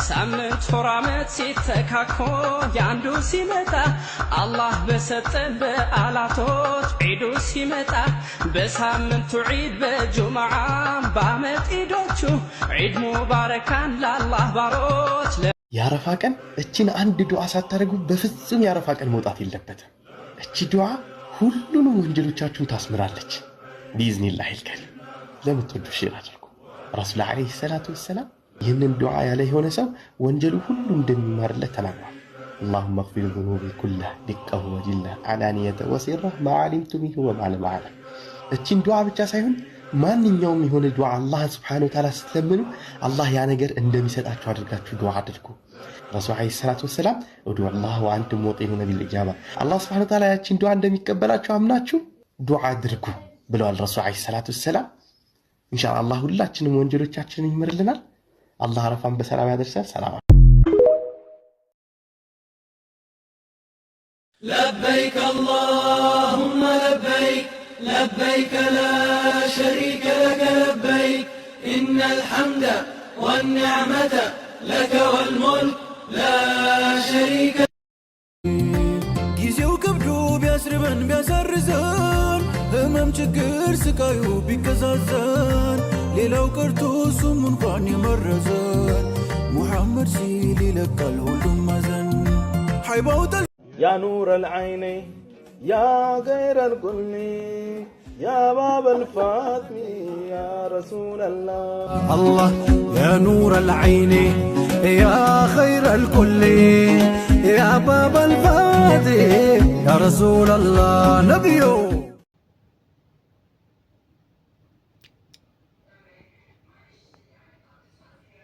ሳምንት ፎራመት ሲተካኮ ያንዱ ሲመጣ አላህ በሰጠን በዓላቶች ዒዱ ሲመጣ በሳምንቱ ዒድ በጁምዓ በዓመት ዒዶቹ ዒድ ሙባረካን ለአላህ ባሮች። የአረፋ ቀን እቺን አንድ ዱዓ ሳታደርጉ በፍጹም የአረፋ ቀን መውጣት የለበትም። እቺ ዱዓ ሁሉንም ወንጀሎቻችሁን ታስምራለች ቢኢዝኒላህ ይልከል። ለምትወዱ ሼር አድርጉ። ረሱል ዓለይሂ ሰላቱ ወሰላም ይህንን ዱዓ ያለ የሆነ ሰው ወንጀሉ ሁሉ እንደሚማርለት ተናግሯል። اللهم اغفر ذنوبي كلها دقه وجله علانية وسره ما علمت منه وما لم أعلم። እቺን ዱዓ ብቻ ሳይሆን ማንኛውም የሆነ ዱዓ አላህ ሱብሓነሁ ወተዓላ ስትለምኑ አላህ ያ ነገር እንደሚሰጣችሁ አድርጋችሁ ዱዓ አድርጉ። ረሱል ዓለይሂ ሰላቱ ወሰላም ኡዱዑ አላህ ወአንቱም ሙቂኑነ ቢልኢጃባ፣ አላህ ሱብሓነሁ ወተዓላ ያቺን ዱዓ እንደሚቀበላችሁ አምናችሁ ዱዓ አድርጉ ብለዋል ረሱል ዓለይሂ ሰላቱ ወሰላም። ኢንሻአላህ ሁላችንም ወንጀሎቻችንን ይምርልናል። አላህ አረፋን በሰላም ያደርሰን። ሰላም لبيك اللهم لبيك لبيك لا شريك لك لبيك إن الحمد والنعمة لك والملك لا شريك ጊዜው ከብዶ ቢያስርበን ቢያሳርዘን ህመም ችግር ስቃዩ ቢከዛዘን ሌላው ቀርቶ እሱም እንኳን የመረዘን ሙሐመድ ሲል ይለቃል ሁሉም ማዘን ሐይባው يا نور العين يا غير الكل يا باب الفاتم يا رسول الله الله يا نور العين يا خير الكل يا باب الفاتح يا رسول الله نبيه